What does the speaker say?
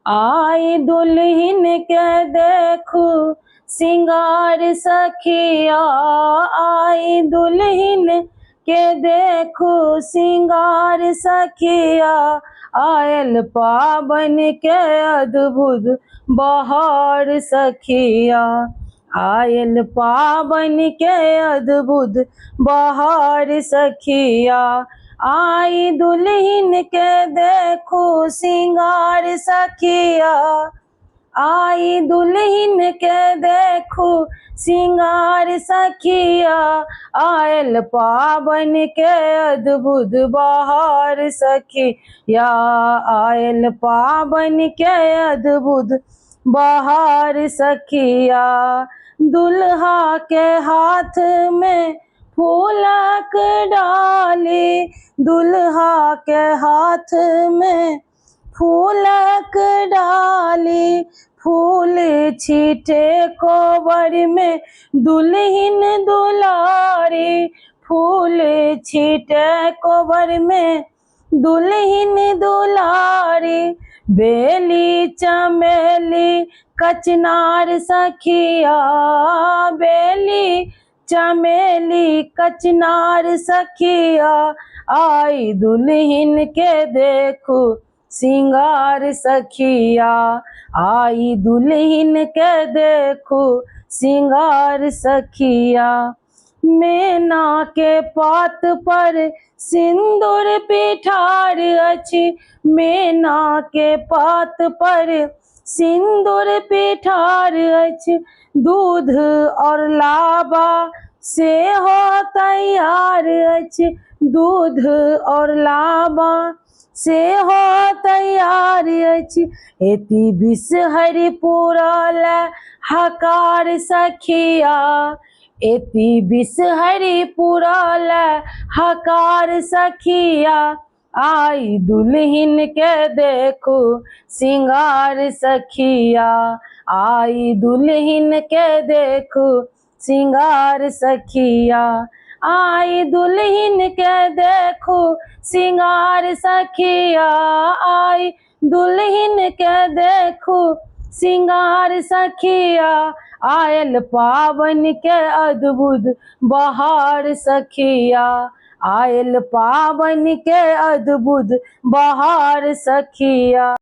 आई दुल्हन के देखू सिंगार सखिया, आई दुल्हन के देखू सिंगार सखिया, आयल पावन के अद्भुत बहार सखिया, आयल पावन के अद्भुत बहार सखिया, आई दुल्हन के देखो सिंगार सखिया, आई दुल्हन के देखो सिंगार सखिया, आयल पावन के अद्भुत बहार सखिया, आयल पावन के अद्भुत बहार सखिया, दुल्हा के हाथ में फूलक डाली, दुल्हा के हाथ में फूलक डाली, फूल छीटे कोबर में दुल्हन दुलारी, फूल छीटे कोबर में दुल्हन दुलारी, बेली चमेली कचनार सखिया, बेली चमेली कचनार सखिया, आई दुल्हन के देखो सिंगार सखिया, आई दुल्हन के देखो सिंगार सखिया, मैना के पात पर सिंदूर पिठार अछि, मैना के पात पर सिंदूर पिठार अछि, दूध और लाबा से हो तैयार अछि, दूध और लाबा से हो तैयार अछि, एति बिसहरि पुरल हकार सखिया, एति बिसहरि पुरल हकार सखिया, आई दुल्हन के देखो सिंगार सखिया, आई दुल्हन के देखो सिंगार सखिया, आई दुल्हन के देखो सिंगार सखिया, आई दुल्हन के देखो सिंगार सखिया, आयल पावन के अद्भुत बहार सखिया, आयल पावन के अद्भुत बहार सखिया।